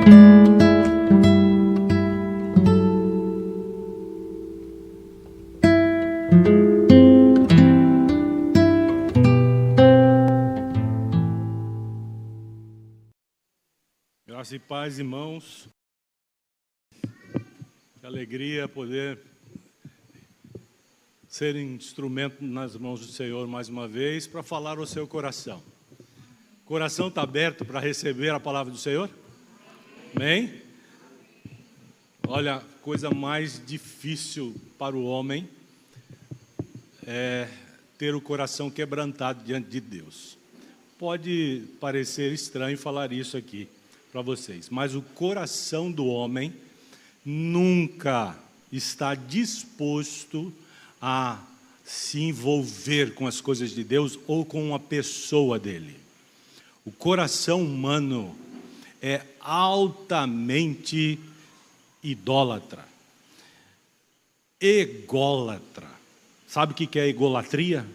Graça e paz, irmãos. Que alegria poder ser instrumento nas mãos do Senhor mais uma vez para falar ao seu coração. O coração está aberto para receber a palavra do Senhor? Amém? Olha, coisa mais difícil para o homem é ter o coração quebrantado diante de Deus. Pode parecer estranho falar isso aqui para vocês, mas o coração do homem nunca está disposto a se envolver com as coisas de Deus ou com uma pessoa dele. O coração humano é altamente idólatra, ególatra. Sabe o que é egolatria?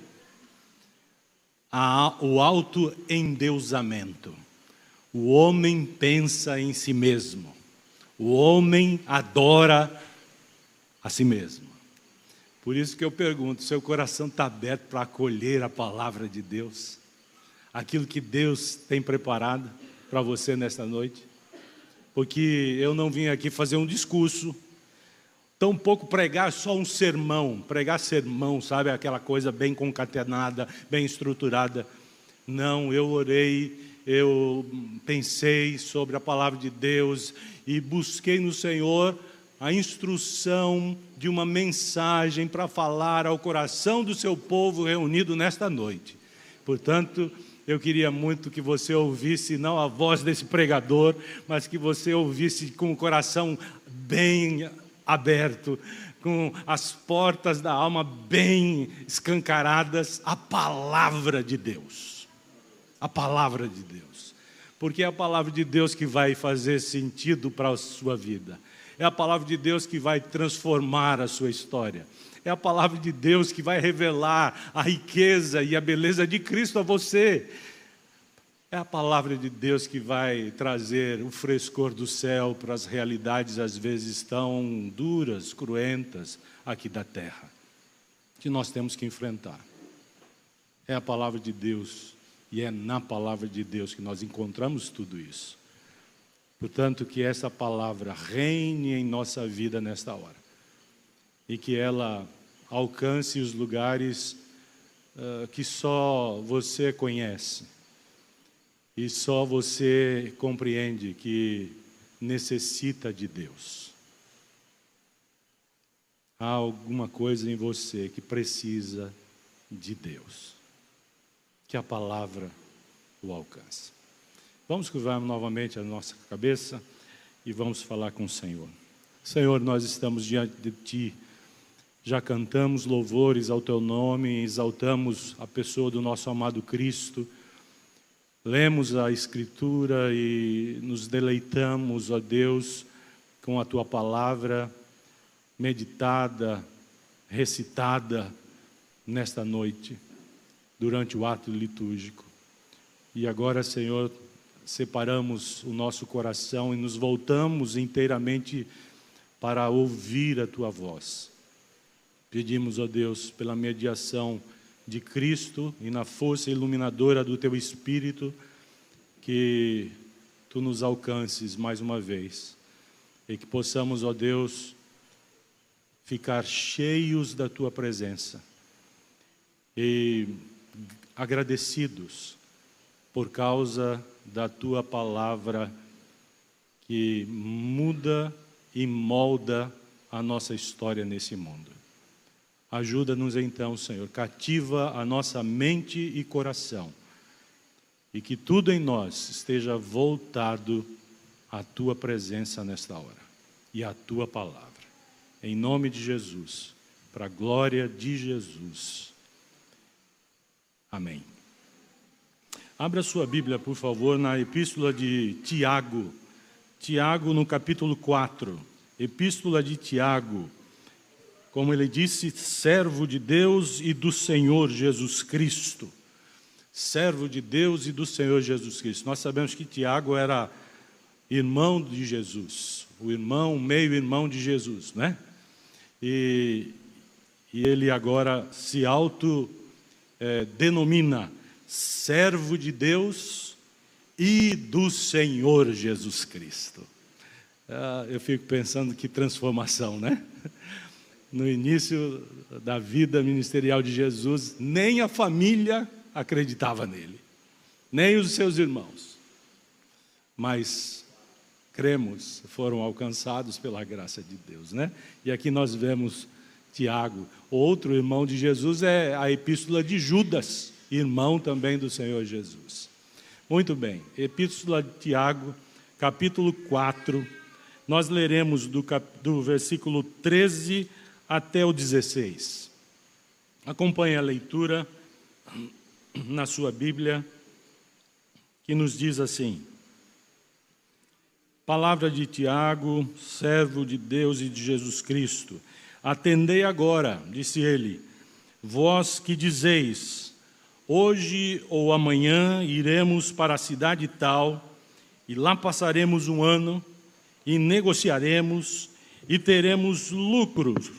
O autoendeusamento. O homem pensa em si mesmo. O homem adora a si mesmo. Por isso que eu pergunto, seu coração está aberto para acolher a palavra de Deus? Aquilo que Deus tem preparado para você nesta noite? Porque eu não vim aqui fazer um discurso, tampouco pregar só um sermão. Pregar sermão, sabe, aquela coisa bem concatenada, bem estruturada. Não, eu orei, eu pensei sobre a palavra de Deus e busquei no Senhor a instrução de uma mensagem para falar ao coração do seu povo reunido nesta noite. Portanto, eu queria muito que você ouvisse não a voz desse pregador, mas que você ouvisse com o coração bem aberto, com as portas da alma bem escancaradas, a palavra de Deus. A palavra de Deus, porque é a palavra de Deus que vai fazer sentido para a sua vida, é a palavra de Deus que vai transformar a sua história, é a palavra de Deus que vai revelar a riqueza e a beleza de Cristo a você, é a palavra de Deus que vai trazer o frescor do céu para as realidades às vezes tão duras, cruentas aqui da terra, que nós temos que enfrentar. É a palavra de Deus. E é na palavra de Deus que nós encontramos tudo isso. Portanto, que essa palavra reine em nossa vida nesta hora. E que ela alcance os lugares que só você conhece. E só você compreende que necessita de Deus. Há alguma coisa em você que precisa de Deus. Que a palavra o alcance. Vamos curvar novamente a nossa cabeça e vamos falar com o Senhor. Senhor, nós estamos diante de Ti, já cantamos louvores ao Teu nome, exaltamos a pessoa do nosso amado Cristo, lemos a Escritura e nos deleitamos, ó Deus, com a Tua palavra meditada, recitada nesta noite, durante o ato litúrgico. E agora, Senhor, separamos o nosso coração e nos voltamos inteiramente para ouvir a Tua voz. Pedimos, ó Deus, pela mediação de Cristo e na força iluminadora do Teu Espírito, que Tu nos alcances mais uma vez e que possamos, ó Deus, ficar cheios da Tua presença e agradecidos por causa da Tua palavra que muda e molda a nossa história nesse mundo. Ajuda-nos então, Senhor, cativa a nossa mente e coração e que tudo em nós esteja voltado à Tua presença nesta hora e à Tua palavra. Em nome de Jesus, para a glória de Jesus. Amém. Abra sua Bíblia, por favor, na Epístola de Tiago. Tiago, no capítulo 4. Epístola de Tiago. Como ele disse, servo de Deus e do Senhor Jesus Cristo. Servo de Deus e do Senhor Jesus Cristo. Nós sabemos que Tiago era irmão de Jesus, o irmão, meio-irmão de Jesus, né? E ele agora se denomina servo de Deus e do Senhor Jesus Cristo. Eu fico pensando que transformação, né? No início da vida ministerial de Jesus, nem a família acreditava nele, nem os seus irmãos. Mas cremos, foram alcançados pela graça de Deus, né? E aqui nós vemos Tiago, outro irmão de Jesus, é a epístola de Judas, irmão também do Senhor Jesus. Muito bem, epístola de Tiago, capítulo 4, nós leremos do versículo 13 até o 16. Acompanhe a leitura na sua Bíblia, que nos diz assim: Palavra de Tiago, servo de Deus e de Jesus Cristo. Atendei agora, disse ele, vós que dizeis, hoje ou amanhã iremos para a cidade tal, e lá passaremos um ano, e negociaremos, e teremos lucros.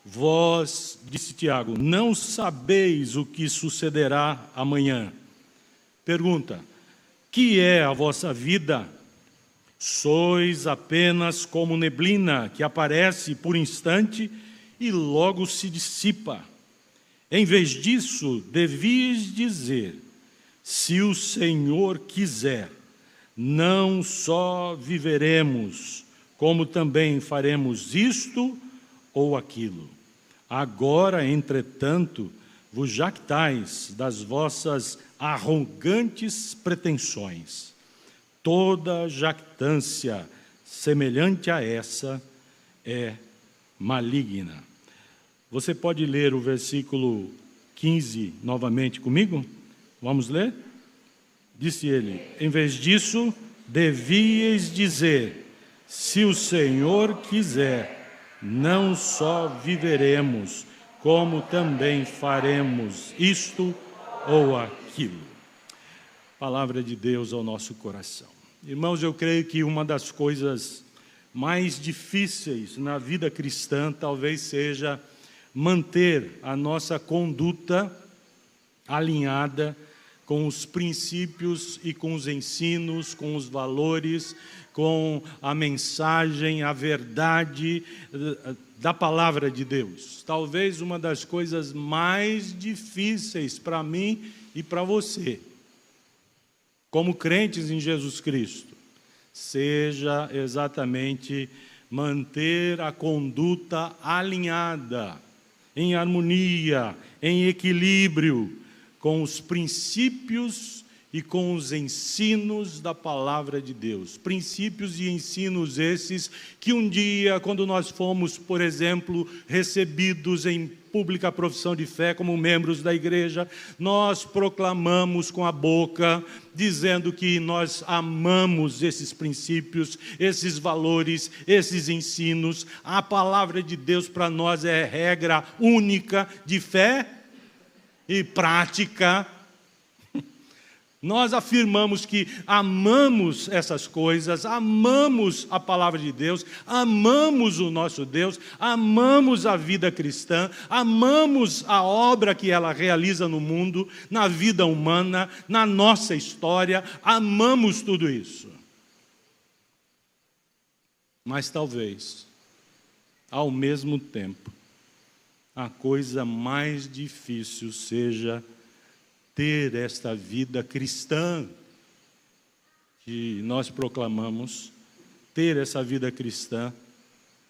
Vós, disse Tiago, não sabeis o que sucederá amanhã. Pergunta, que é a vossa vida? Sois apenas como neblina que aparece por instante e logo se dissipa. Em vez disso, devias dizer, se o Senhor quiser, não só viveremos, como também faremos isto ou aquilo. Agora, entretanto, vos jactais das vossas arrogantes pretensões. Toda jactância semelhante a essa é maligna. Você pode ler o versículo 15 novamente comigo? Vamos ler? Disse ele, em vez disso, devíeis dizer, se o Senhor quiser, não só viveremos, como também faremos isto ou aquilo. Palavra de Deus ao nosso coração. Irmãos, eu creio que uma das coisas mais difíceis na vida cristã talvez seja manter a nossa conduta alinhada com os princípios e com os ensinos, com os valores, com a mensagem, a verdade da palavra de Deus. Talvez uma das coisas mais difíceis para mim e para você, como crentes em Jesus Cristo, seja exatamente manter a conduta alinhada, em harmonia, em equilíbrio, com os princípios e com os ensinos da palavra de Deus. Princípios e ensinos esses que um dia, quando nós fomos, por exemplo, recebidos em pública profissão de fé como membros da igreja, nós proclamamos com a boca, dizendo que nós amamos esses princípios, esses valores, esses ensinos. A palavra de Deus para nós é regra única de fé e prática. Nós afirmamos que amamos essas coisas, amamos a palavra de Deus, amamos o nosso Deus, amamos a vida cristã, amamos a obra que ela realiza no mundo, na vida humana, na nossa história, amamos tudo isso. Mas talvez, ao mesmo tempo, a coisa mais difícil seja ter esta vida cristã que nós proclamamos, ter essa vida cristã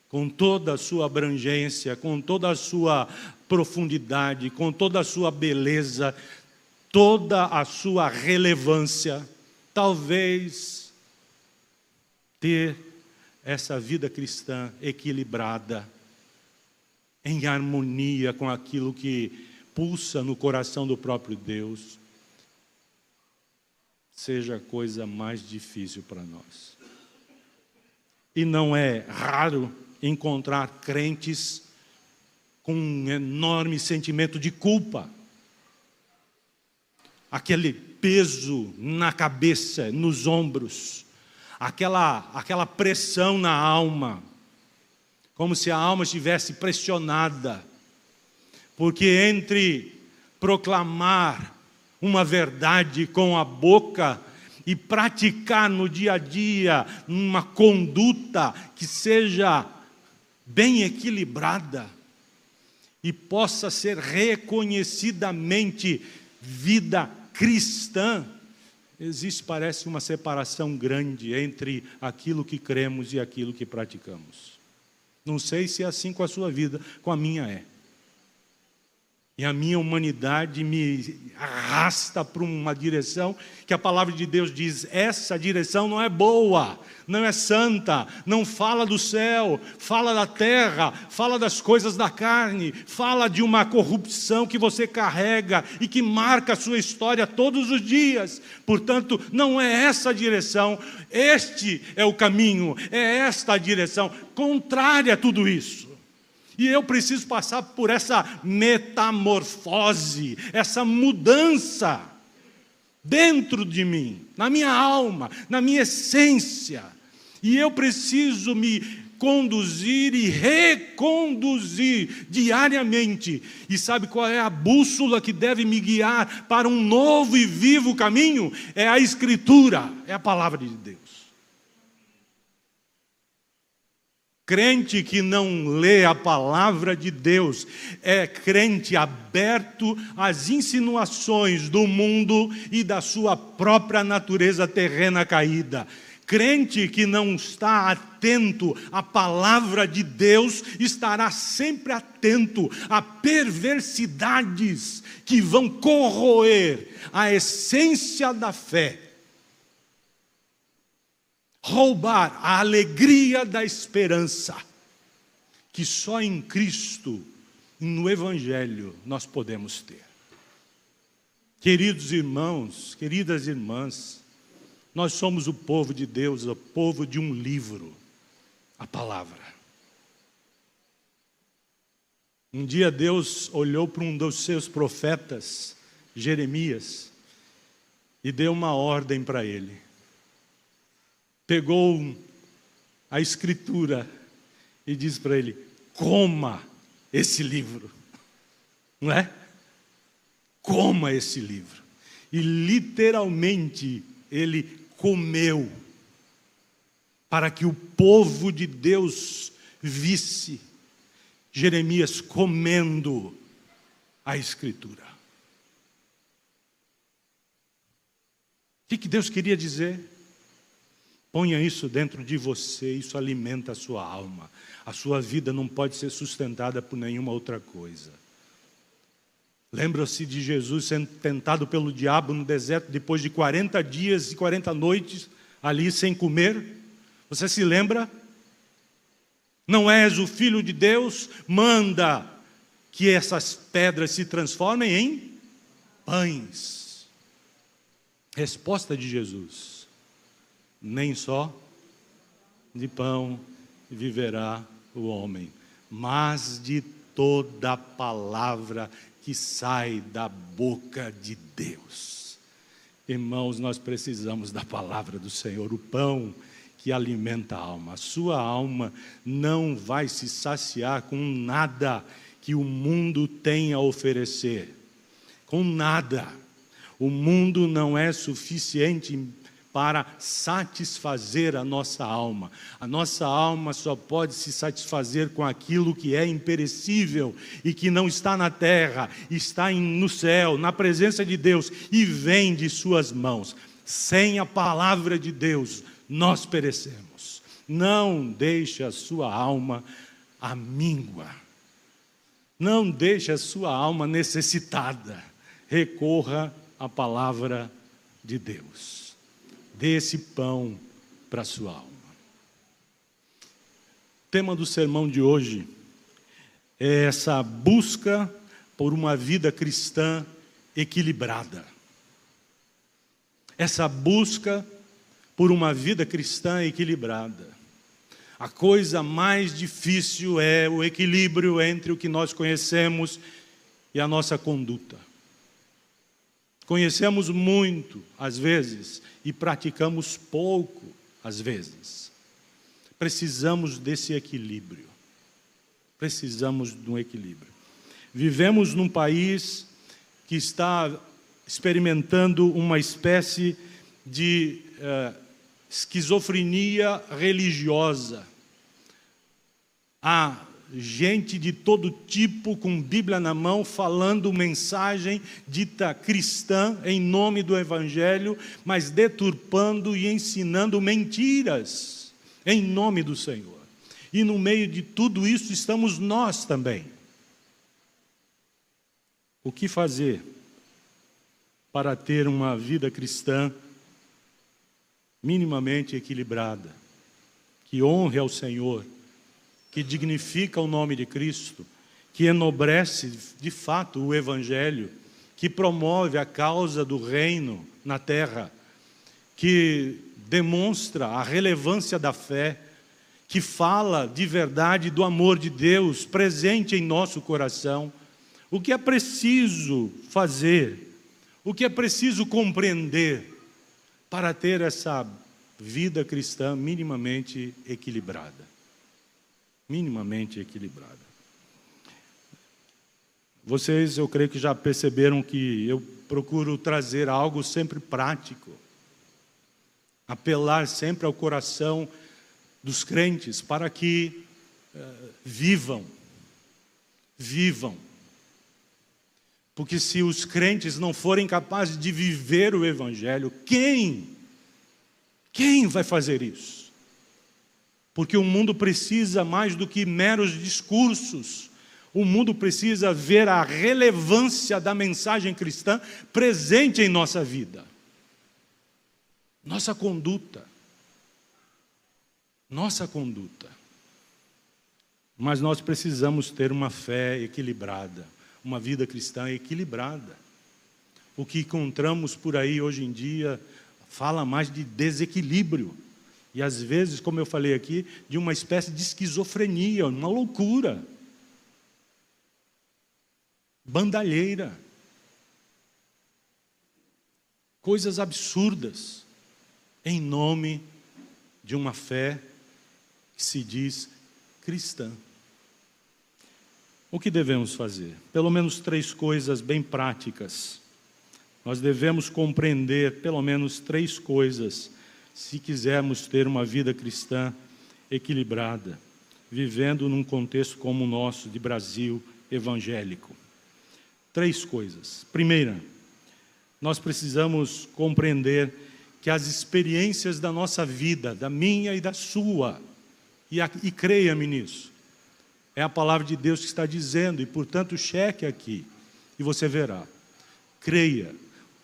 com toda a sua abrangência, com toda a sua profundidade, com toda a sua beleza, toda a sua relevância. Talvez ter essa vida cristã equilibrada, em harmonia com aquilo que pulsa no coração do próprio Deus, seja a coisa mais difícil para nós. E não é raro encontrar crentes com um enorme sentimento de culpa, aquele peso na cabeça, nos ombros, aquela pressão na alma, como se a alma estivesse pressionada, porque entre proclamar uma verdade com a boca e praticar no dia a dia uma conduta que seja bem equilibrada e possa ser reconhecidamente vida cristã, existe, parece, uma separação grande entre aquilo que cremos e aquilo que praticamos. Não sei se é assim com a sua vida, com a minha é. E a minha humanidade me arrasta para uma direção que a palavra de Deus diz: essa direção não é boa, não é santa, não fala do céu, fala da terra, fala das coisas da carne, fala de uma corrupção que você carrega e que marca a sua história todos os dias. Portanto, não é essa a direção, este é o caminho, é esta a direção, contrária a tudo isso. E eu preciso passar por essa metamorfose, essa mudança dentro de mim, na minha alma, na minha essência. E eu preciso me conduzir e reconduzir diariamente. E sabe qual é a bússola que deve me guiar para um novo e vivo caminho? É a Escritura, é a palavra de Deus. Crente que não lê a palavra de Deus é crente aberto às insinuações do mundo e da sua própria natureza terrena caída. Crente que não está atento à palavra de Deus estará sempre atento a perversidades que vão corroer a essência da fé, roubar a alegria da esperança, que só em Cristo, no Evangelho, nós podemos ter. Queridos irmãos, queridas irmãs, nós somos o povo de Deus, o povo de um livro, a palavra. Um dia Deus olhou para um dos seus profetas, Jeremias, e deu uma ordem para ele. Pegou a Escritura e disse para ele: coma esse livro, não é? Coma esse livro. E literalmente ele comeu, para que o povo de Deus visse Jeremias comendo a Escritura. O que Deus queria dizer? Ponha isso dentro de você, isso alimenta a sua alma. A sua vida não pode ser sustentada por nenhuma outra coisa. Lembra-se de Jesus sendo tentado pelo diabo no deserto, depois de 40 dias e 40 noites, ali sem comer? Você se lembra? Não és o Filho de Deus? Manda que essas pedras se transformem em pães. Resposta de Jesus: nem só de pão viverá o homem, mas de toda palavra que sai da boca de Deus. Irmãos, nós precisamos da palavra do Senhor, o pão que alimenta a alma. A sua alma não vai se saciar com nada que o mundo tem a oferecer. Com nada. O mundo não é suficiente para satisfazer a nossa alma. A nossa alma só pode se satisfazer com aquilo que é imperecível e que não está na terra, está no céu, na presença de Deus e vem de suas mãos. Sem a palavra de Deus, nós perecemos. Não deixe a sua alma amíngua. Não deixe a sua alma necessitada. Recorra à palavra de Deus. Dê esse pão para a sua alma. O tema do sermão de hoje é essa busca por uma vida cristã equilibrada. Essa busca por uma vida cristã equilibrada. A coisa mais difícil é o equilíbrio entre o que nós conhecemos e a nossa conduta. Conhecemos muito, às vezes, e praticamos pouco, às vezes. Precisamos desse equilíbrio. Precisamos de um equilíbrio. Vivemos num país que está experimentando uma espécie de esquizofrenia religiosa. Há gente de todo tipo com Bíblia na mão falando mensagem dita cristã em nome do Evangelho, mas deturpando e ensinando mentiras em nome do Senhor. E no meio de tudo isso estamos nós também. O que fazer para ter uma vida cristã minimamente equilibrada, que honre ao Senhor, que dignifica o nome de Cristo, que enobrece de fato o Evangelho, que promove a causa do reino na terra, que demonstra a relevância da fé, que fala de verdade do amor de Deus presente em nosso coração. O que é preciso fazer, o que é preciso compreender para ter essa vida cristã minimamente equilibrada. Minimamente equilibrada. Vocês, eu creio que já perceberam que eu procuro trazer algo sempre prático, apelar sempre ao coração dos crentes para que vivam. Porque se os crentes não forem capazes de viver o Evangelho, quem vai fazer isso? Porque o mundo precisa mais do que meros discursos. O mundo precisa ver a relevância da mensagem cristã presente em nossa vida. Nossa conduta. Mas nós precisamos ter uma fé equilibrada, uma vida cristã equilibrada. O que encontramos por aí hoje em dia fala mais de desequilíbrio. E às vezes, como eu falei aqui, de uma espécie de esquizofrenia, uma loucura. Bandalheira. Coisas absurdas, em nome de uma fé que se diz cristã. O que devemos fazer? Pelo menos 3 coisas bem práticas. Nós devemos compreender pelo menos 3 coisas se quisermos ter uma vida cristã equilibrada, vivendo num contexto como o nosso, de Brasil evangélico. 3 coisas. Primeira, nós precisamos compreender que as experiências da nossa vida, da minha e da sua, e creia-me nisso, é a palavra de Deus que está dizendo, e portanto cheque aqui, e você verá. Creia.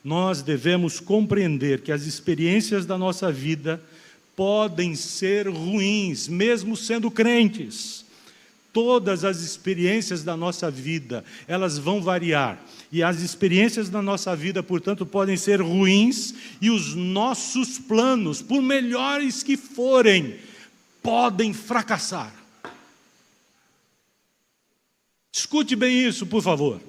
Nós devemos compreender que as experiências da nossa vida podem ser ruins, mesmo sendo crentes. Todas as experiências da nossa vida, elas vão variar. E as experiências da nossa vida, portanto, podem ser ruins, e os nossos planos, por melhores que forem, podem fracassar. Escute bem isso, por favor.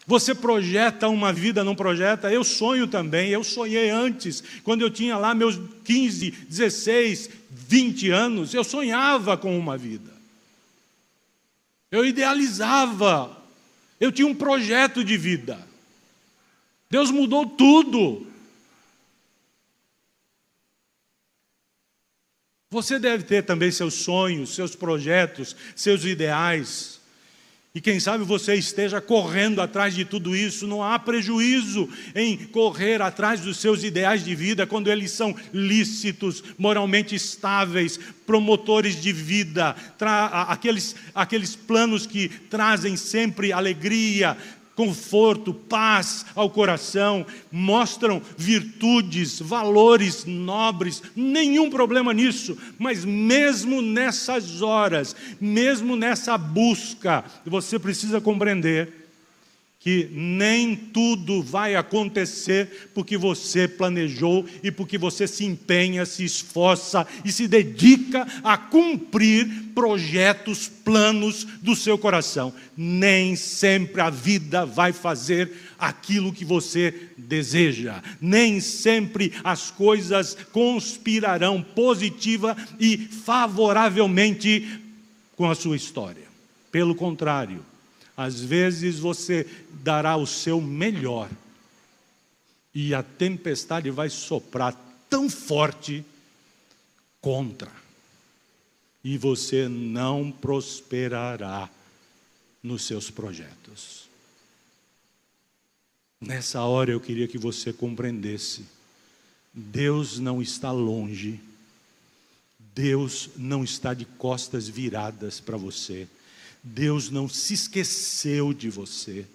Você projeta uma vida, não projeta? Eu sonho também, eu sonhei antes, quando eu tinha lá meus 15, 16, 20 anos, eu sonhava com uma vida. Eu idealizava, eu tinha um projeto de vida. Deus mudou tudo. Você deve ter também seus sonhos, seus projetos, seus ideais. E quem sabe você esteja correndo atrás de tudo isso. Não há prejuízo em correr atrás dos seus ideais de vida quando eles são lícitos, moralmente estáveis, promotores de vida, aqueles planos que trazem sempre alegria, conforto, paz ao coração, mostram virtudes, valores nobres, nenhum problema nisso. Mas mesmo nessas horas, mesmo nessa busca, você precisa compreender que nem tudo vai acontecer porque você planejou e porque você se empenha, se esforça e se dedica a cumprir projetos, planos do seu coração. Nem sempre a vida vai fazer aquilo que você deseja. Nem sempre as coisas conspirarão positiva e favoravelmente com a sua história. Pelo contrário, às vezes você dará o seu melhor e a tempestade vai soprar tão forte contra, e você não prosperará nos seus projetos. Nessa hora eu queria que você compreendesse: Deus não está longe, Deus não está de costas viradas para você, Deus não se esqueceu de você.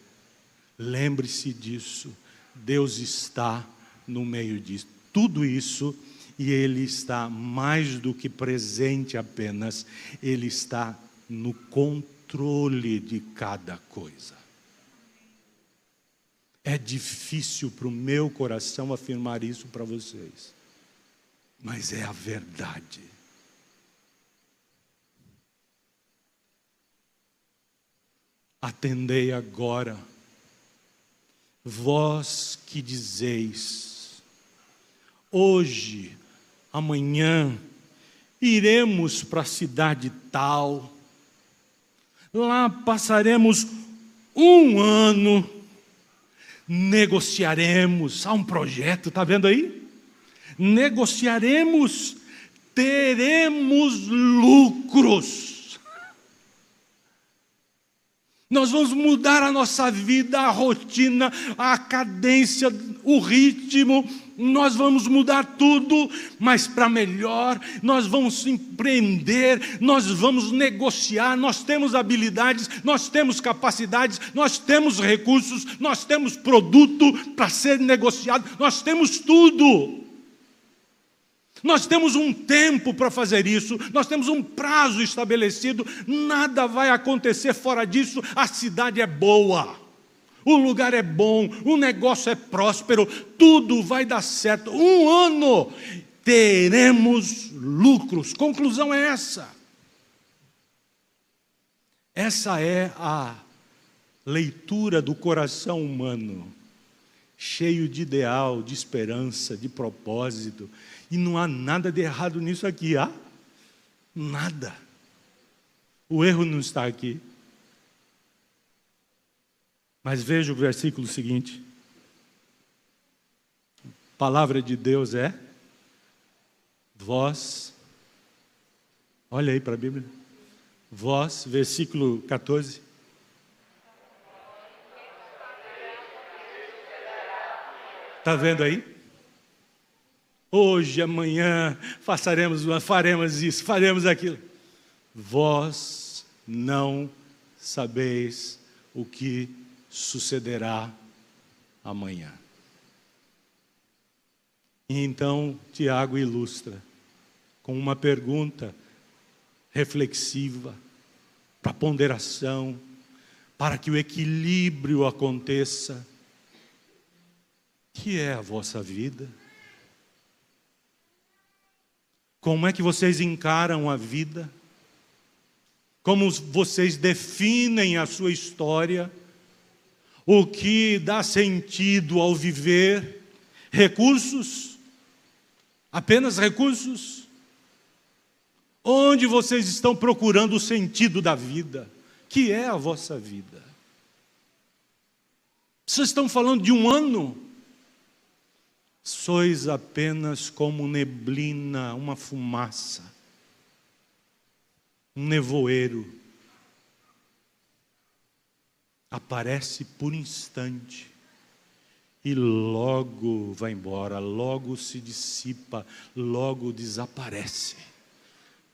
Lembre-se disso. Deus está no meio de tudo isso, e Ele está mais do que presente apenas, Ele está no controle de cada coisa. É difícil para o meu coração afirmar isso para vocês, mas é a verdade. Atendei agora, vós que dizeis: hoje, amanhã, iremos para a cidade tal, lá passaremos um ano, negociaremos. Há um projeto, está vendo aí? Negociaremos, teremos lucros. Nós vamos mudar a nossa vida, a rotina, a cadência, o ritmo. Nós vamos mudar tudo, mas para melhor. Nós vamos empreender, nós vamos negociar. Nós temos habilidades, nós temos capacidades, nós temos recursos, nós temos produto para ser negociado, nós temos tudo. Nós temos um tempo para fazer isso, nós temos um prazo estabelecido, nada vai acontecer fora disso. A cidade é boa, o lugar é bom, o negócio é próspero, tudo vai dar certo. Um ano teremos lucros. Conclusão é essa. Essa é a leitura do coração humano, cheio de ideal, de esperança, de propósito. E não há nada de errado nisso aqui, há? Nada. O erro não está aqui. Mas veja o versículo seguinte. A palavra de Deus é: vós, olha aí para a Bíblia, vós, versículo 14. Está vendo aí? Hoje, amanhã, faremos isso, faremos aquilo. Vós não sabeis o que sucederá amanhã. E então, Tiago ilustra com uma pergunta reflexiva, para ponderação, para que o equilíbrio aconteça. Que é a vossa vida? Como é que vocês encaram a vida? Como vocês definem a sua história? O que dá sentido ao viver? Recursos? Apenas recursos? Onde vocês estão procurando o sentido da vida? Que é a vossa vida? Vocês estão falando de um ano? Sois apenas como neblina, uma fumaça, um nevoeiro. Aparece por instante e logo vai embora, logo se dissipa, logo desaparece.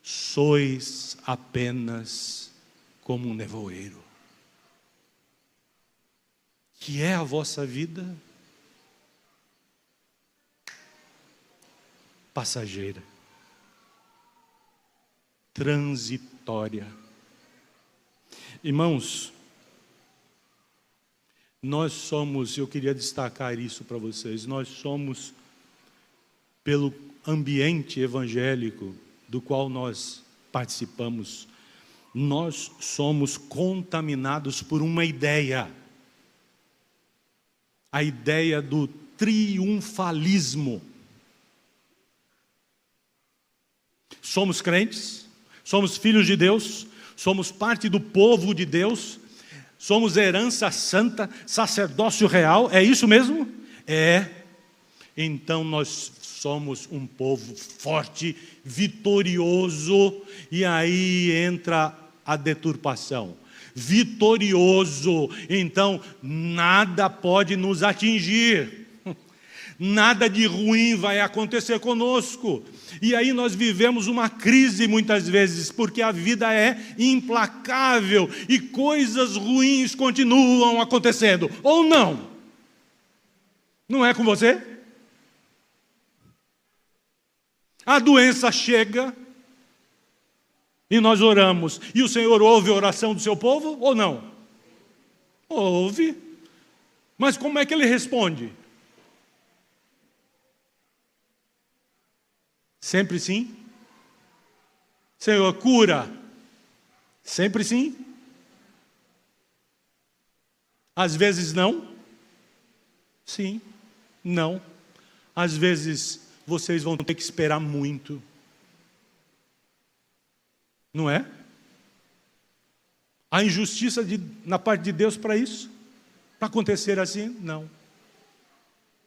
Sois apenas como um nevoeiro. Que é a vossa vida? Passageira, transitória. Irmãos, Nós somos, eu queria destacar isso para vocês, nós somos, pelo ambiente evangélico do qual nós participamos, nós somos contaminados por uma ideia. A ideia do triunfalismo. Somos crentes, somos filhos de Deus, somos parte do povo de Deus, somos herança santa, sacerdócio real, é isso mesmo? É. Então nós somos um povo forte, vitorioso, e aí entra a deturpação. Vitorioso, então nada pode nos atingir, nada de ruim vai acontecer conosco. E aí nós vivemos uma crise muitas vezes, porque a vida é implacável e coisas ruins continuam acontecendo, ou não? Não é com você? A doença chega e nós oramos, e o Senhor ouve a oração do seu povo ou não? Ouve. Mas como é que Ele responde? Sempre sim? Senhor, cura? Sempre sim? Às vezes não? Sim, não. Às vezes vocês vão ter que esperar muito. Não é? Há injustiça na parte de Deus para isso? Para acontecer assim? Não.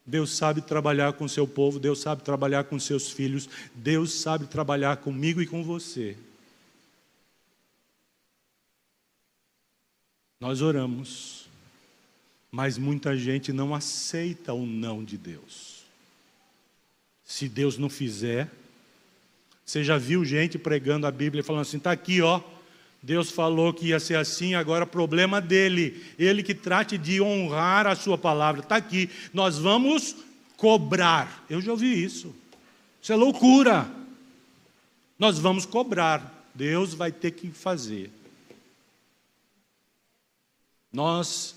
Deus sabe trabalhar com o seu povo, Deus sabe trabalhar com seus filhos, Deus sabe trabalhar comigo e com você. Nós oramos, mas muita gente não aceita o não de Deus. Se Deus não fizer, você já viu gente pregando a Bíblia e falando assim, está aqui, ó, Deus falou que ia ser assim, agora problema dele, ele que trate de honrar a sua palavra, está aqui, nós vamos cobrar. Eu já ouvi isso, isso é loucura. Nós vamos cobrar, Deus vai ter que fazer. Nós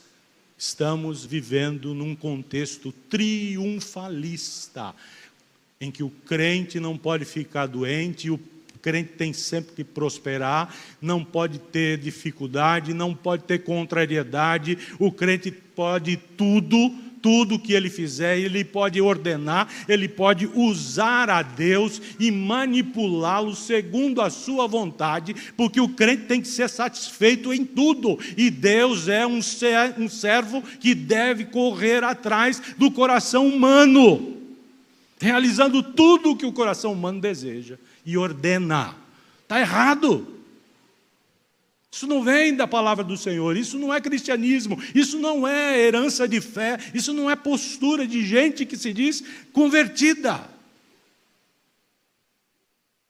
estamos vivendo num contexto triunfalista, em que o crente não pode ficar doente, o crente tem sempre que prosperar, não pode ter dificuldade, não pode ter contrariedade, o crente pode tudo que ele fizer, ele pode ordenar, ele pode usar a Deus e manipulá-lo segundo a sua vontade, porque o crente tem que ser satisfeito em tudo, e Deus é um servo que deve correr atrás do coração humano, realizando tudo o que o coração humano deseja e ordena. Está errado. Isso não vem da palavra do Senhor, isso não é cristianismo, isso não é herança de fé, isso não é postura de gente que se diz convertida.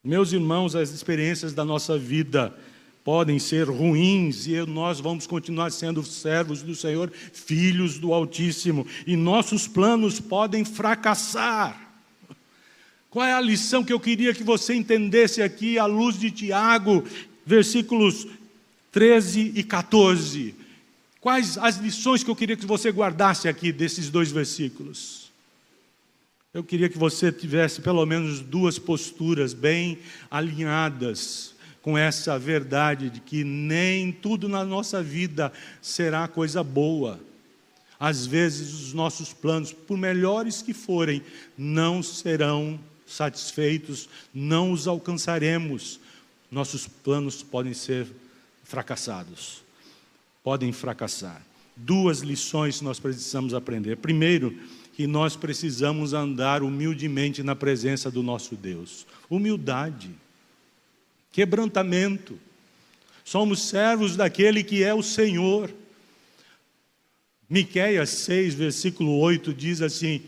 Meus irmãos, as experiências da nossa vida podem ser ruins e nós vamos continuar sendo servos do Senhor, filhos do Altíssimo, e nossos planos podem fracassar. Qual é a lição que eu queria que você entendesse aqui à luz de Tiago, versículos 13 e 14? Quais as lições que eu queria que você guardasse aqui desses dois versículos? Eu queria que você tivesse pelo menos duas posturas bem alinhadas com essa verdade de que nem tudo na nossa vida será coisa boa. Às vezes os nossos planos, por melhores que forem, não serão satisfeitos, não os alcançaremos. Nossos planos podem ser fracassados, podem fracassar. Duas lições nós precisamos aprender. Primeiro, que nós precisamos andar humildemente na presença do nosso Deus. Humildade, quebrantamento. Somos servos daquele que é o Senhor. Miqueias 6, versículo 8 diz assim: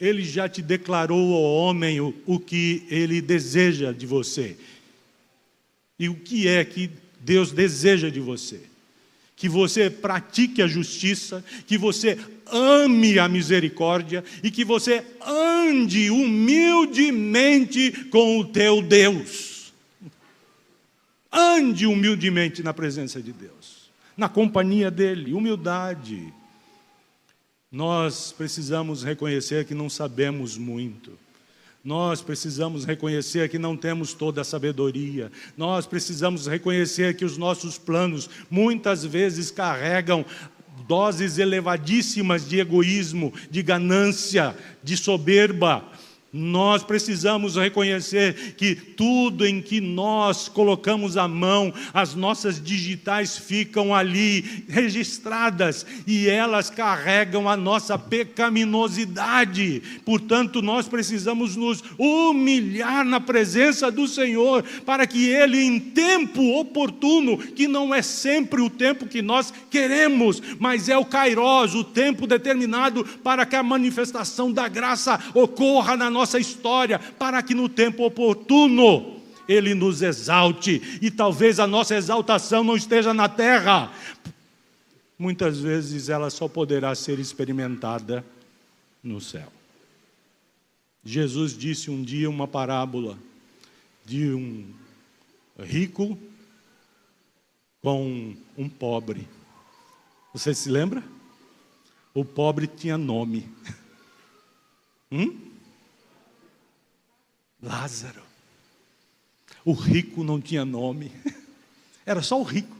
Ele já te declarou, ó homem, o que Ele deseja de você. E o que é que Deus deseja de você? Que você pratique a justiça, que você ame a misericórdia e que você ande humildemente com o teu Deus. Ande humildemente na presença de Deus, na companhia dEle, humildade. Nós precisamos reconhecer que não sabemos muito. Nós precisamos reconhecer que não temos toda a sabedoria. Nós precisamos reconhecer que os nossos planos muitas vezes carregam doses elevadíssimas de egoísmo, de ganância, de soberba. Nós precisamos reconhecer que tudo em que nós colocamos a mão, as nossas digitais ficam ali registradas e elas carregam a nossa pecaminosidade. Portanto, nós precisamos nos humilhar na presença do Senhor para que Ele, em tempo oportuno, que não é sempre o tempo que nós queremos, mas é o Kairos, o tempo determinado para que a manifestação da graça ocorra na nossa história, para que no tempo oportuno Ele nos exalte. E talvez a nossa exaltação não esteja na terra. Muitas vezes ela só poderá ser experimentada no céu. Jesus disse um dia uma parábola de um rico com um pobre. Você se lembra? O pobre tinha nome. Lázaro. O rico não tinha nome. Era só o rico.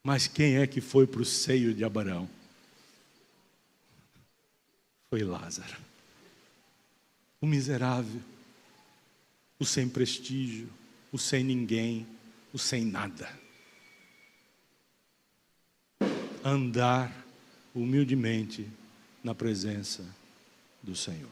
Mas quem é que foi para o seio de Abraão? Foi Lázaro. O miserável, o sem prestígio, o sem ninguém, o sem nada. Andar humildemente na presença do Senhor.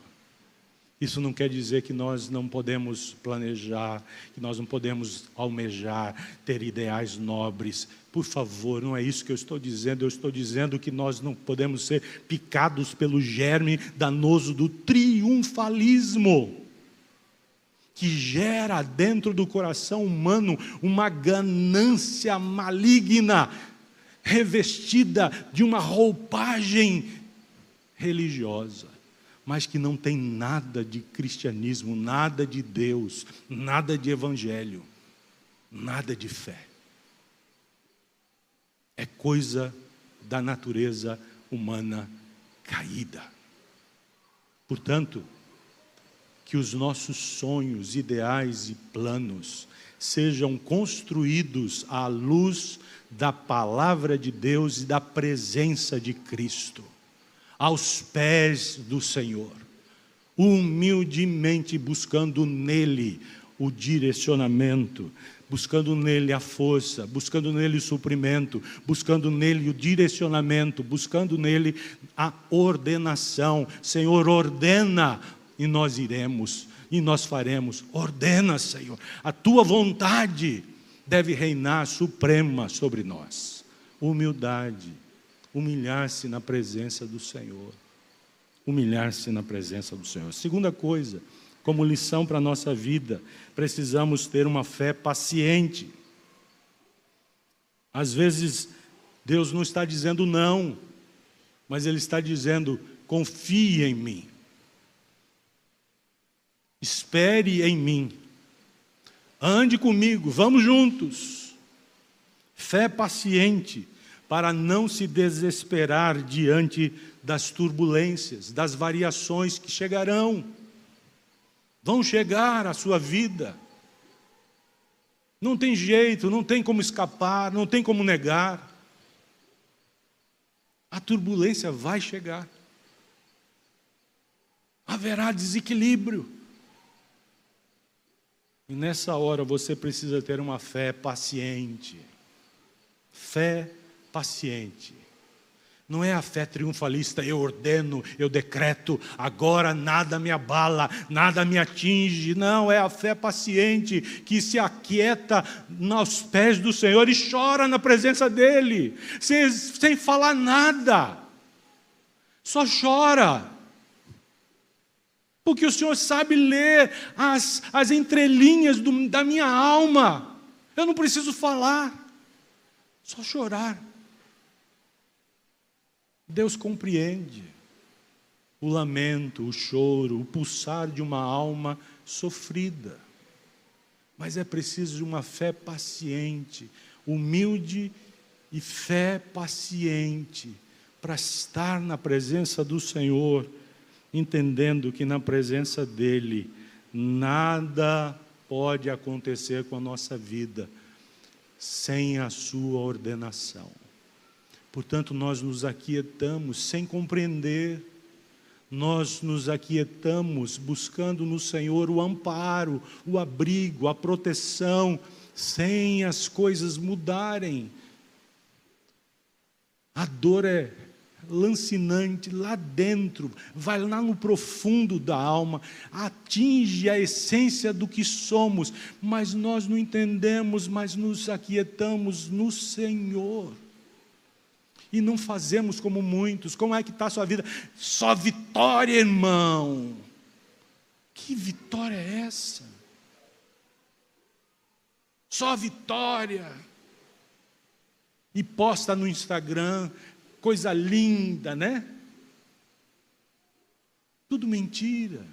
Isso não quer dizer que nós não podemos planejar, que nós não podemos almejar, ter ideais nobres. Por favor, não é isso que eu estou dizendo. Eu estou dizendo que nós não podemos ser picados pelo germe danoso do triunfalismo, que gera dentro do coração humano uma ganância maligna, revestida de uma roupagem religiosa, mas que não tem nada de cristianismo, nada de Deus, nada de evangelho, nada de fé. É coisa da natureza humana caída. Portanto, que os nossos sonhos, ideais e planos sejam construídos à luz da palavra de Deus e da presença de Cristo, aos pés do Senhor, humildemente buscando nele o direcionamento, buscando nele a força, buscando nele o suprimento, buscando nele o direcionamento, buscando nele a ordenação. Senhor, ordena, e nós iremos, e nós faremos. Ordena, Senhor, a tua vontade deve reinar suprema sobre nós. Humildade, humilhar-se na presença do Senhor. Humilhar-se na presença do Senhor. Segunda coisa, como lição para a nossa vida, precisamos ter uma fé paciente. Às vezes, Deus não está dizendo não, mas Ele está dizendo, confie em mim. Espere em mim. Ande comigo, vamos juntos. Fé paciente, para não se desesperar diante das turbulências, das variações que chegarão. Vão chegar à sua vida. Não tem jeito, não tem como escapar, não tem como negar. A turbulência vai chegar. Haverá desequilíbrio. E nessa hora você precisa ter uma fé paciente. Fé paciente. Não é a fé triunfalista, eu ordeno, eu decreto, agora nada me abala, nada me atinge. Não, é a fé paciente, que se aquieta aos pés do Senhor e chora na presença dEle, sem falar nada, só chora. Porque o Senhor sabe ler as entrelinhas da minha alma. Eu não preciso falar, só chorar. Deus compreende o lamento, o choro, o pulsar de uma alma sofrida. Mas é preciso de uma fé paciente, humilde e fé paciente para estar na presença do Senhor, entendendo que na presença dEle nada pode acontecer com a nossa vida sem a sua ordenação. Portanto, nós nos aquietamos sem compreender, nós nos aquietamos buscando no Senhor o amparo, o abrigo, a proteção, sem as coisas mudarem. A dor é lancinante lá dentro, vai lá no profundo da alma, atinge a essência do que somos, mas nós não entendemos, mas nos aquietamos no Senhor. E não fazemos como muitos. Como é que está a sua vida? Só vitória, irmão. Que vitória é essa? Só vitória. E posta no Instagram, coisa linda, né? Tudo mentira.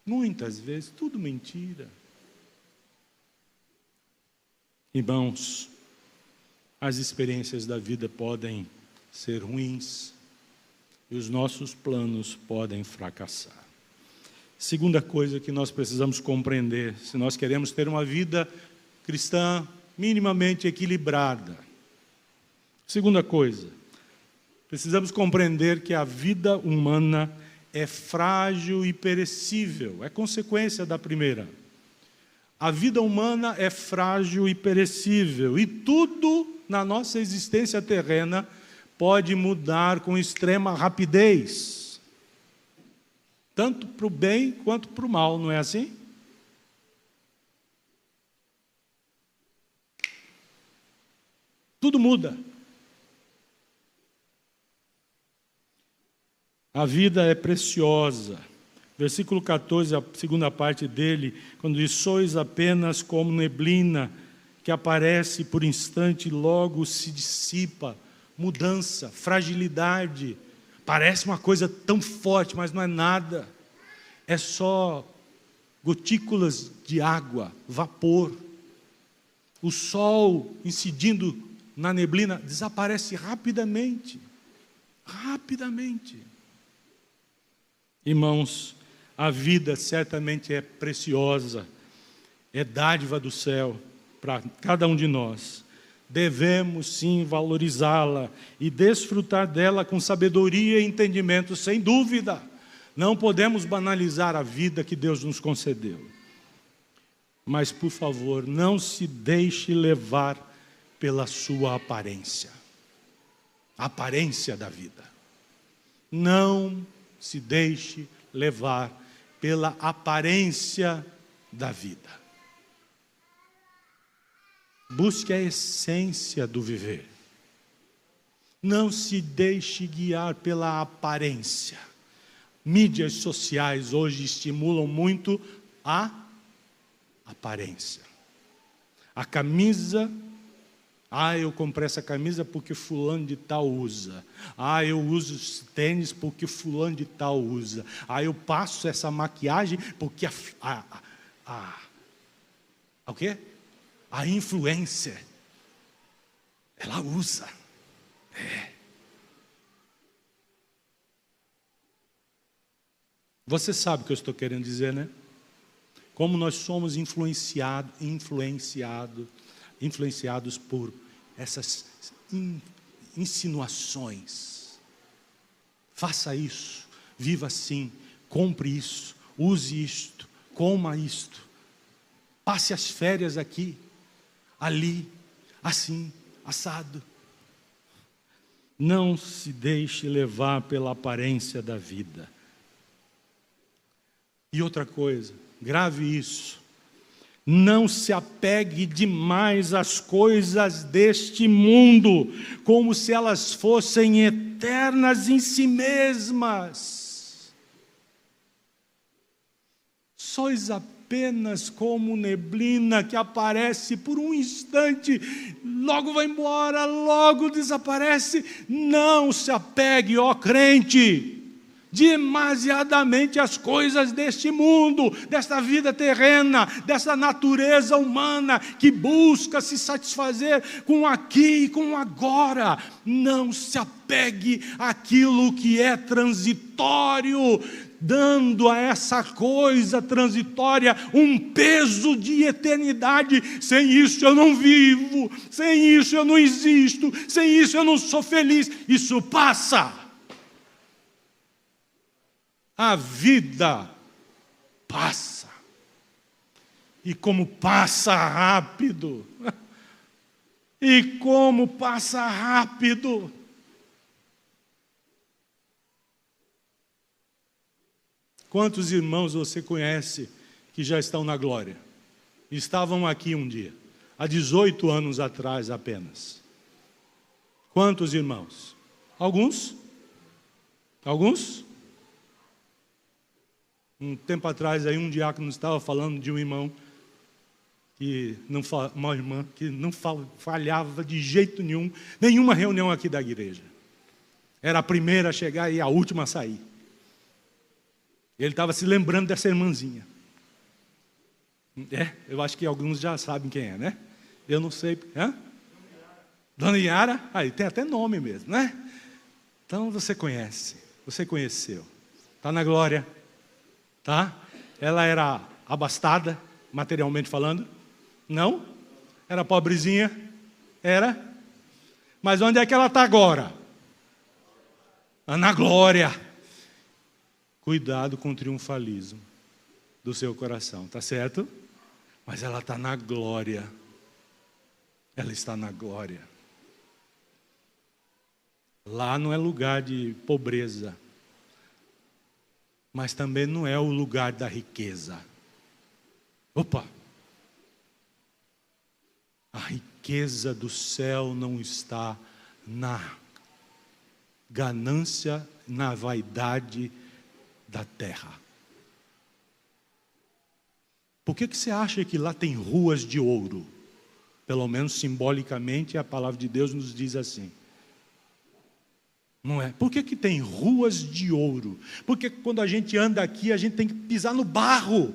Muitas vezes, tudo mentira. Irmãos, as experiências da vida podem ser ruins e os nossos planos podem fracassar. Segunda coisa que nós precisamos compreender, se nós queremos ter uma vida cristã minimamente equilibrada. Segunda coisa, precisamos compreender que a vida humana é frágil e perecível. É consequência da primeira. A vida humana é frágil e perecível. E tudo na nossa existência terrena pode mudar com extrema rapidez. Tanto para o bem quanto para o mal, não é assim? Tudo muda. A vida é preciosa. Versículo 14, a segunda parte dele, quando diz: sois apenas como neblina, que aparece por instante e logo se dissipa. Mudança, fragilidade. Parece uma coisa tão forte, mas não é nada. É só gotículas de água, vapor. O sol incidindo na neblina desaparece rapidamente. Rapidamente. Irmãos, a vida certamente é preciosa, é dádiva do céu para cada um de nós. Devemos sim valorizá-la e desfrutar dela com sabedoria e entendimento, sem dúvida. Não podemos banalizar a vida que Deus nos concedeu. Mas, por favor, não se deixe levar pela sua aparência. A aparência da vida. Não se deixe levar pela aparência da vida. Busque a essência do viver. Não se deixe guiar pela aparência. Mídias sociais hoje estimulam muito a aparência. A camisa. Eu comprei essa camisa porque fulano de tal usa. Eu uso esse tênis porque fulano de tal usa. Eu passo essa maquiagem porque o quê? A influencer, ela usa. Você sabe o que eu estou querendo dizer, né? Como nós somos influenciados por essas insinuações. Faça isso, viva assim, compre isso, use isto, coma isto, passe as férias aqui, ali, assim, assado. Não se deixe levar pela aparência da vida. E outra coisa, grave isso. Não se apegue demais às coisas deste mundo, como se elas fossem eternas em si mesmas. Sois apenas como neblina que aparece por um instante, logo vai embora, logo desaparece. Não se apegue, ó crente, demasiadamente as coisas deste mundo, desta vida terrena, dessa natureza humana que busca se satisfazer com aqui e com agora. Não se apegue àquilo que é transitório, dando a essa coisa transitória um peso de eternidade. Sem isso eu não vivo, sem isso eu não existo, sem isso eu não sou feliz. Isso passa. A vida passa. E como passa rápido. E como passa rápido. Quantos irmãos você conhece que já estão na glória? Estavam aqui um dia, há 18 anos atrás apenas. Quantos irmãos? Alguns? Alguns? Um tempo atrás, aí um diácono estava falando de um irmão, uma irmã que não falhava de jeito nenhum, nenhuma reunião aqui da igreja. Era a primeira a chegar e a última a sair. Ele estava se lembrando dessa irmãzinha. Eu acho que alguns já sabem quem é, né? Eu não sei. Dona Yara? Aí tem até nome mesmo, né? Então você conhece, você conheceu. Está na glória. Tá? Ela era abastada, materialmente falando? Não? Era pobrezinha? Era? Mas onde é que ela está agora? Na glória. Cuidado com o triunfalismo do seu coração, tá certo? Mas ela está na glória. Ela está na glória. Lá não é lugar de pobreza, mas também não é o lugar da riqueza. Opa! A riqueza do céu não está na ganância, na vaidade da terra. Por que você acha que lá tem ruas de ouro? Pelo menos simbolicamente a palavra de Deus nos diz assim. Não é? Por que tem ruas de ouro? Porque quando a gente anda aqui, a gente tem que pisar no barro,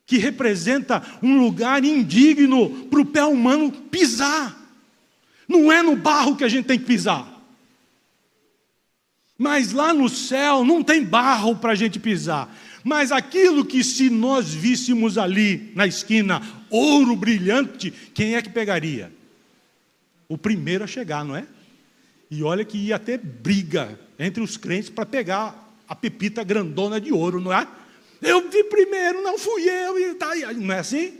que representa um lugar indigno para o pé humano pisar. Não é no barro que a gente tem que pisar. Mas lá no céu não tem barro para a gente pisar. Mas aquilo que se nós víssemos ali na esquina, ouro brilhante, quem é que pegaria? O primeiro a chegar, não é? E olha que ia ter briga entre os crentes para pegar a pepita grandona de ouro, não é? Eu vi primeiro, não fui eu, e tá, não é assim?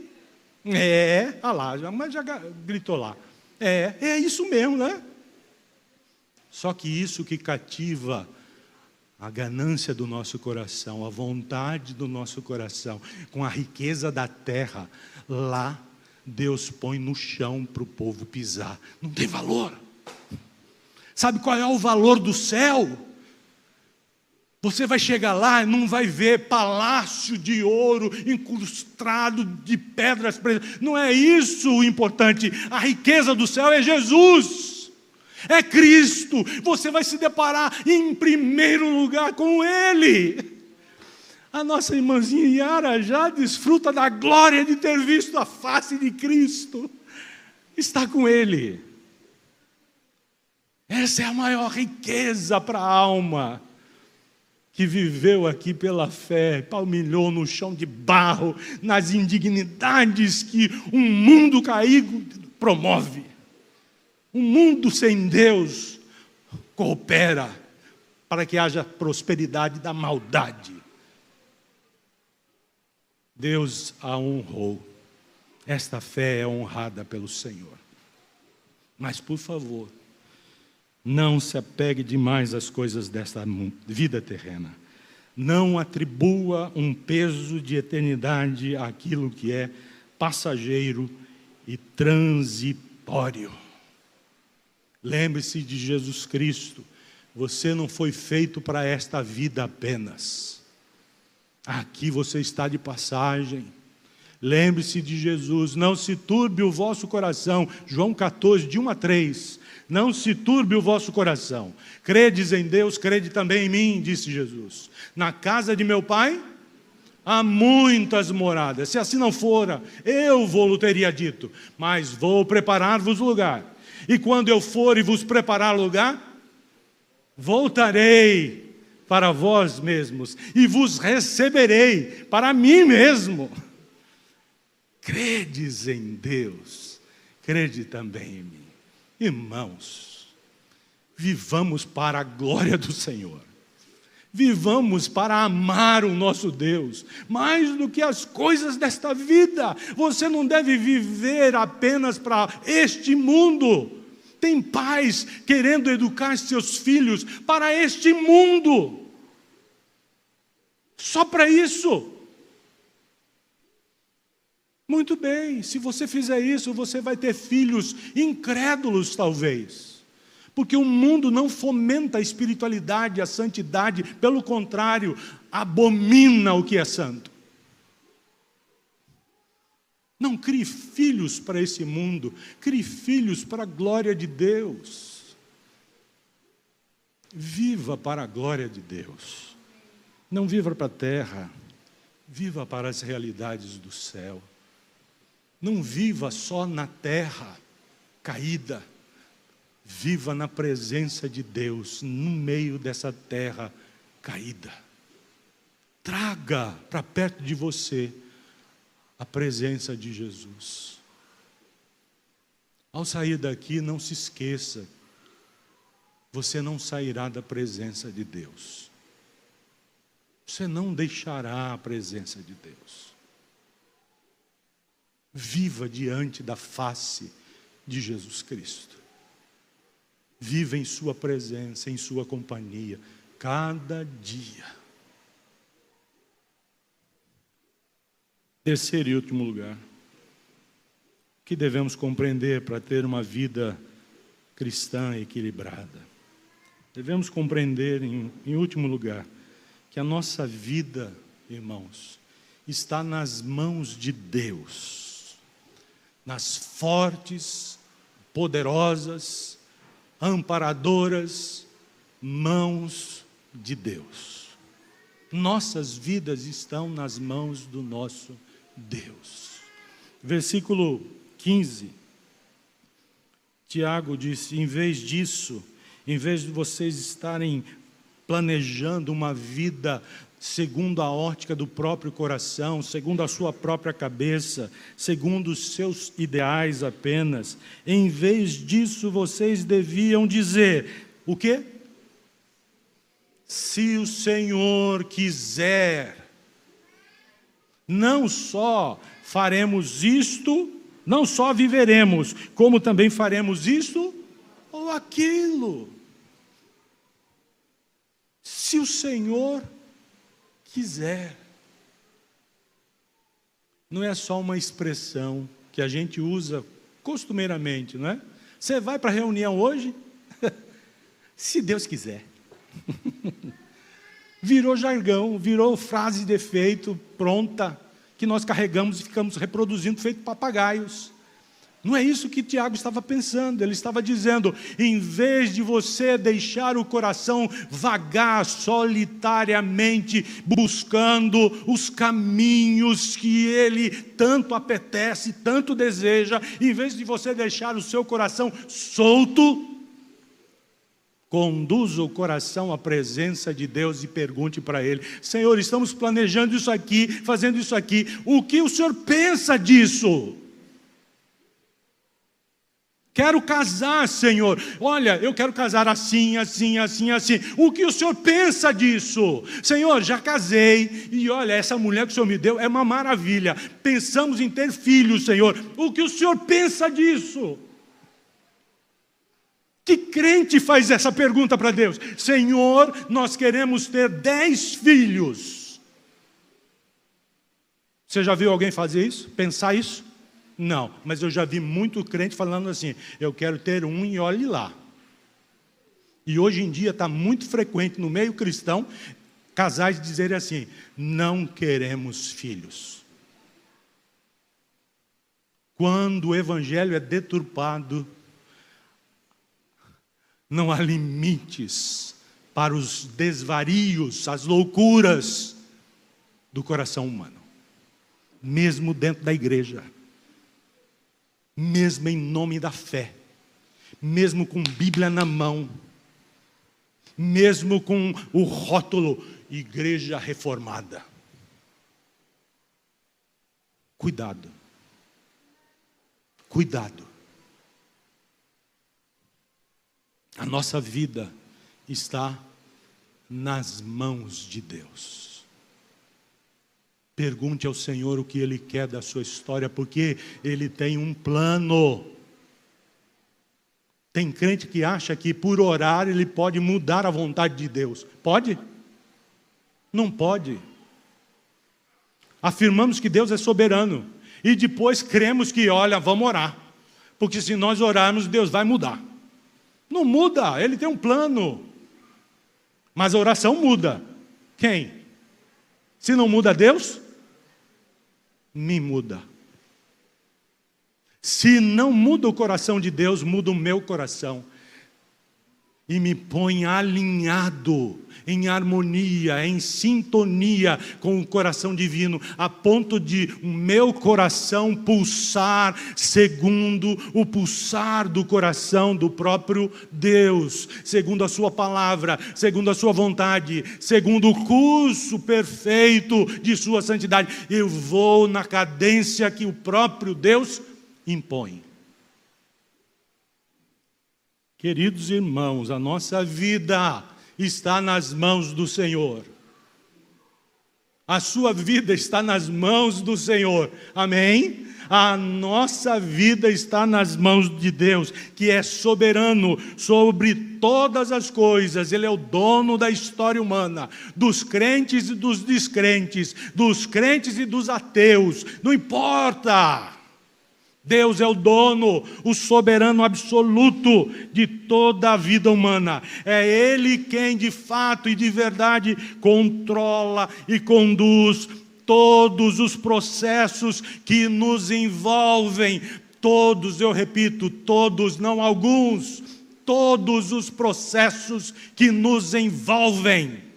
Olha lá, mas já gritou lá. É isso mesmo, né? Só que isso que cativa a ganância do nosso coração, a vontade do nosso coração, com a riqueza da terra, lá Deus põe no chão para o povo pisar. Não tem valor. Sabe qual é o valor do céu? Você vai chegar lá e não vai ver palácio de ouro incrustado de pedras pretas. Não é isso o importante. A riqueza do céu é Jesus. É Cristo. Você vai se deparar em primeiro lugar com Ele. A nossa irmãzinha Yara já desfruta da glória de ter visto a face de Cristo. Está com Ele. Essa é a maior riqueza para a alma que viveu aqui pela fé, palmilhou no chão de barro, nas indignidades que um mundo caído promove. Um mundo sem Deus coopera para que haja prosperidade da maldade. Deus a honrou. Esta fé é honrada pelo Senhor. Mas, por favor, não se apegue demais às coisas desta vida terrena. Não atribua um peso de eternidade àquilo que é passageiro e transitório. Lembre-se de Jesus Cristo. Você não foi feito para esta vida apenas. Aqui você está de passagem. Lembre-se de Jesus, não se turbe o vosso coração. João 14, de 1 a 3. Não se turbe o vosso coração. Credes em Deus, crede também em mim, disse Jesus. Na casa de meu Pai há muitas moradas. Se assim não fora, eu vou-lo teria dito. Mas vou preparar-vos lugar. E quando eu for e vos preparar lugar, voltarei para vós mesmos e vos receberei para mim mesmo. Credes em Deus, crede também em mim. Irmãos, vivamos para a glória do Senhor. Vivamos para amar o nosso Deus, mais do que as coisas desta vida. Você não deve viver apenas para este mundo. Tem pais querendo educar seus filhos para este mundo. Só para isso. Muito bem, se você fizer isso, você vai ter filhos incrédulos, talvez. Porque o mundo não fomenta a espiritualidade, a santidade, pelo contrário, abomina o que é santo. Não crie filhos para esse mundo, crie filhos para a glória de Deus. Viva para a glória de Deus. Não viva para a terra, viva para as realidades do céu. Não viva só na terra caída. Viva na presença de Deus, no meio dessa terra caída. Traga para perto de você a presença de Jesus. Ao sair daqui, não se esqueça, você não sairá da presença de Deus. Você não deixará a presença de Deus. Viva diante da face de Jesus Cristo. Viva em sua presença, em sua companhia, cada dia. Terceiro e último lugar, o que devemos compreender para ter uma vida cristã equilibrada? Devemos compreender, em último lugar, que a nossa vida, irmãos, está nas mãos de Deus. Nas fortes, poderosas, amparadoras mãos de Deus. Nossas vidas estão nas mãos do nosso Deus. Versículo 15. Tiago disse, em vez disso, em vez de vocês estarem planejando uma vida segundo a ótica do próprio coração, segundo a sua própria cabeça, segundo os seus ideais apenas, em vez disso vocês deviam dizer, o quê? Se o Senhor quiser, não só faremos isto, não só viveremos, como também faremos isto ou aquilo. Se o Senhor quiser. Não é só uma expressão que a gente usa costumeiramente, não é? Você vai para a reunião hoje? Se Deus quiser. Virou jargão, virou frase de efeito pronta, que nós carregamos e ficamos reproduzindo feito papagaios. Não é isso que Tiago estava pensando. Ele estava dizendo, em vez de você deixar o coração vagar solitariamente, buscando os caminhos que ele tanto apetece, tanto deseja, em vez de você deixar o seu coração solto, conduza o coração à presença de Deus e pergunte para Ele, Senhor, estamos planejando isso aqui, fazendo isso aqui, o que o Senhor pensa disso? Quero casar, Senhor. Olha, eu quero casar assim, assim, assim, assim. O que o Senhor pensa disso? Senhor, já casei. E olha, essa mulher que o Senhor me deu é uma maravilha. Pensamos em ter filhos, Senhor. O que o Senhor pensa disso? Que crente faz essa pergunta para Deus? Senhor, nós queremos ter 10 filhos. Você já viu alguém fazer isso? Pensar isso? Não, mas eu já vi muito crente falando assim, eu quero ter um e olhe lá. E hoje em dia está muito frequente no meio cristão, casais dizerem assim, não queremos filhos. Quando o evangelho é deturpado, não há limites para os desvarios, as loucuras do coração humano. Mesmo dentro da igreja, mesmo em nome da fé, mesmo com Bíblia na mão, mesmo com o rótulo Igreja Reformada. Cuidado. Cuidado. A nossa vida está nas mãos de Deus. Pergunte ao Senhor o que Ele quer da sua história, porque Ele tem um plano. Tem crente que acha que por orar ele pode mudar a vontade de Deus. Pode? Não pode. Afirmamos que Deus é soberano. E depois cremos que, olha, vamos orar. Porque se nós orarmos, Deus vai mudar. Não muda, Ele tem um plano. Mas a oração muda. Quem? Se não muda Deus, me muda. Se não muda o coração de Deus, muda o meu coração. E me põe alinhado, em harmonia, em sintonia com o coração divino, a ponto de o meu coração pulsar segundo o pulsar do coração do próprio Deus, segundo a sua palavra, segundo a sua vontade, segundo o curso perfeito de sua santidade. Eu vou na cadência que o próprio Deus impõe. Queridos irmãos, a nossa vida está nas mãos do Senhor. A sua vida está nas mãos do Senhor. Amém? A nossa vida está nas mãos de Deus, que é soberano sobre todas as coisas. Ele é o dono da história humana, dos crentes e dos descrentes, dos crentes e dos ateus. Não importa. Deus é o dono, o soberano absoluto de toda a vida humana. É Ele quem de fato e de verdade controla e conduz todos os processos que nos envolvem. Todos, eu repito, todos, não alguns. Todos os processos que nos envolvem.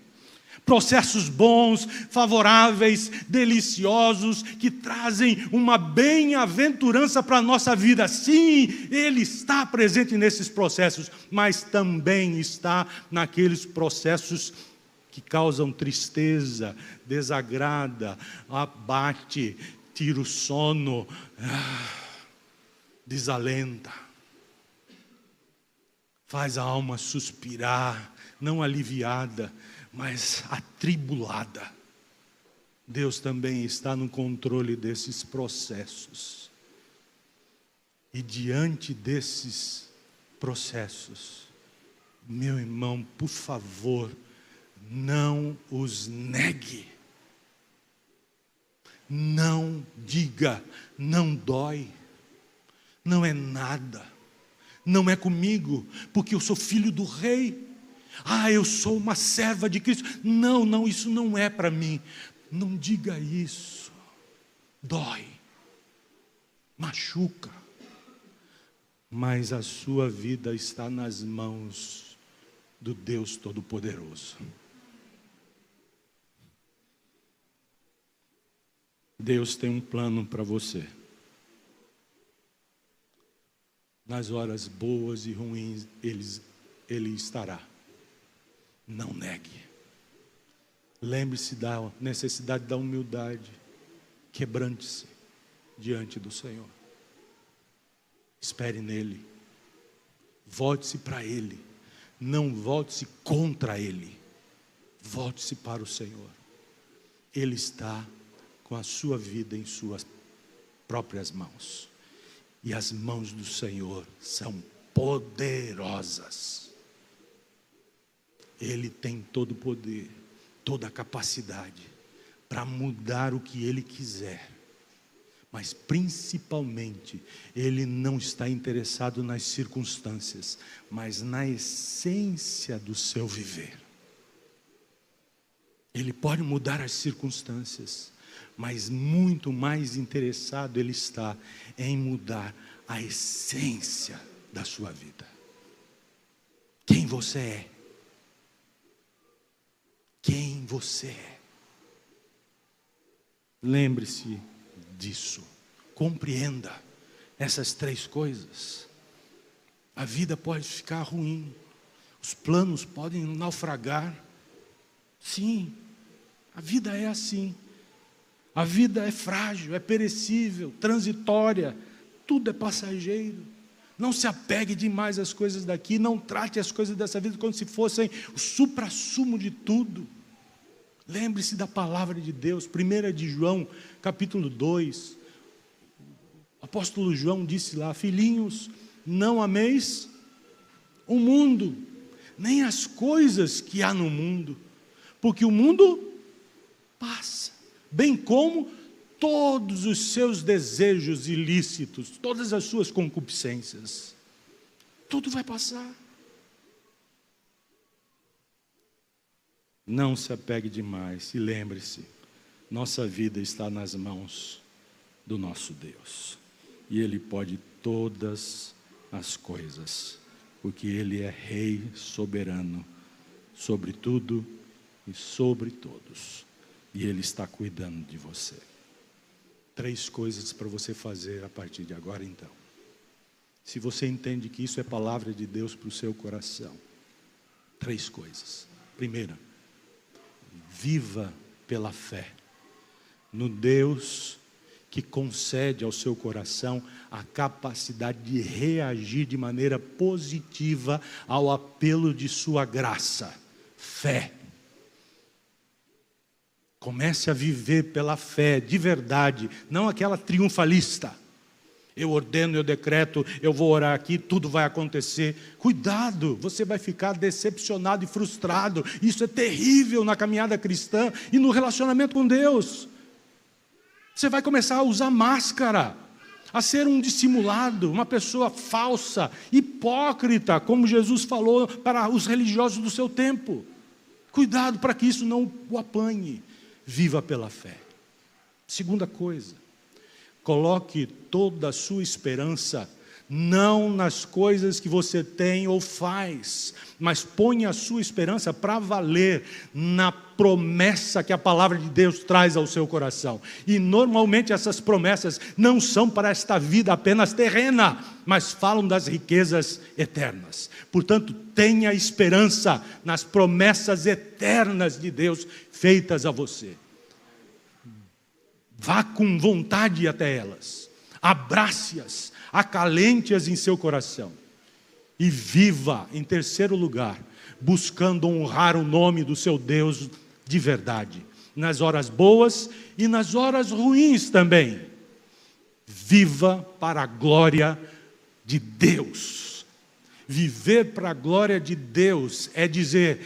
Processos bons, favoráveis, deliciosos, que trazem uma bem-aventurança para a nossa vida. Sim, Ele está presente nesses processos, mas também está naqueles processos que causam tristeza, desagrada, abate, tira o sono, desalenta. Faz a alma suspirar, não aliviada, mas atribulada. Deus também está no controle desses processos. E diante desses processos, meu irmão, por favor, não os negue. Não diga, não dói, não é nada, não é comigo, porque eu sou filho do rei. Eu sou uma serva de Cristo. Não, isso não é para mim. Não diga isso. Dói, machuca. Mas a sua vida está nas mãos do Deus Todo-Poderoso. Deus tem um plano para você. Nas horas boas e ruins, Ele estará. Não negue. Lembre-se da necessidade da humildade. Quebrante-se diante do Senhor. Espere nele. Volte-se para Ele. Não volte-se contra Ele. Volte-se para o Senhor. Ele está com a sua vida em suas próprias mãos. E as mãos do Senhor são poderosas. Ele tem todo o poder, toda a capacidade para mudar o que Ele quiser. Mas principalmente, Ele não está interessado nas circunstâncias, mas na essência do seu viver. Ele pode mudar as circunstâncias, mas muito mais interessado Ele está em mudar a essência da sua vida. Quem você é? Quem você é? Lembre-se disso. Compreenda essas 3 coisas. A vida pode ficar ruim. Os planos podem naufragar. Sim, a vida é assim. A vida é frágil, é perecível, transitória. Tudo é passageiro. Não se apegue demais às coisas daqui. Não trate as coisas dessa vida como se fossem o suprassumo de tudo. Lembre-se da palavra de Deus. 1 de João, capítulo 2. O apóstolo João disse lá: filhinhos, não ameis o mundo, nem as coisas que há no mundo, porque o mundo passa, bem como todos os seus desejos ilícitos, todas as suas concupiscências. Tudo vai passar. Não se apegue demais e lembre-se, nossa vida está nas mãos do nosso Deus. E Ele pode todas as coisas, porque Ele é Rei soberano sobre tudo e sobre todos. E Ele está cuidando de você. 3 coisas para você fazer a partir de agora, então. Se você entende que isso é palavra de Deus para o seu coração. 3 coisas. Primeira, viva pela fé no Deus que concede ao seu coração a capacidade de reagir de maneira positiva ao apelo de sua graça. Fé. Comece a viver pela fé, de verdade, não aquela triunfalista. Eu ordeno, eu decreto, eu vou orar aqui, tudo vai acontecer. Cuidado, você vai ficar decepcionado e frustrado. Isso é terrível na caminhada cristã e no relacionamento com Deus. Você vai começar a usar máscara, a ser um dissimulado, uma pessoa falsa, hipócrita, como Jesus falou para os religiosos do seu tempo. Cuidado para que isso não o apanhe. Viva pela fé. Segunda coisa, coloque toda a sua esperança não nas coisas que você tem ou faz, mas ponha a sua esperança para valer na promessa que a palavra de Deus traz ao seu coração. E normalmente essas promessas não são para esta vida apenas terrena, mas falam das riquezas eternas. Portanto, tenha esperança nas promessas eternas de Deus feitas a você. Vá com vontade até elas, abrace-as, acalente-as em seu coração e viva, em terceiro lugar, buscando honrar o nome do seu Deus de verdade, nas horas boas e nas horas ruins também. Viva para a glória de Deus. Viver para a glória de Deus é dizer: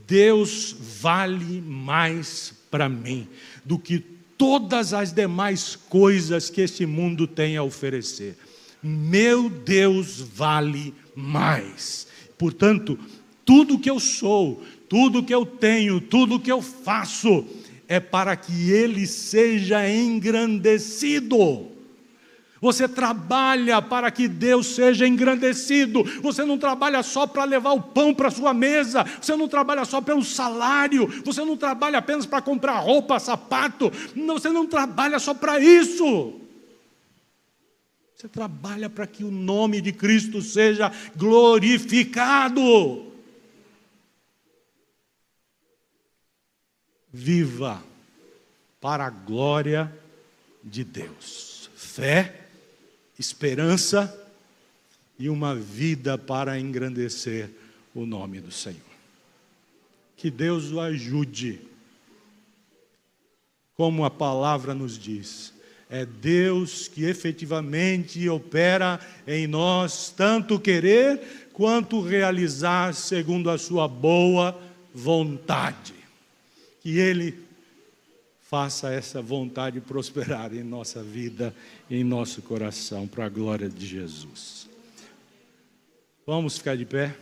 Deus vale mais para mim do que todas as demais coisas que este mundo tem a oferecer. Meu Deus vale mais. Portanto, tudo que eu sou, tudo que eu tenho, tudo que eu faço, é para que Ele seja engrandecido. Você trabalha para que Deus seja engrandecido. Você não trabalha só para levar o pão para a sua mesa. Você não trabalha só pelo salário. Você não trabalha apenas para comprar roupa, sapato. Não, você não trabalha só para isso. Você trabalha para que o nome de Cristo seja glorificado. Viva para a glória de Deus. Fé, esperança e uma vida para engrandecer o nome do Senhor. Que Deus o ajude. Como a palavra nos diz, é Deus que efetivamente opera em nós, tanto querer quanto realizar segundo a sua boa vontade. Que Ele faça essa vontade prosperar em nossa vida, em nosso coração, para a glória de Jesus. Vamos ficar de pé?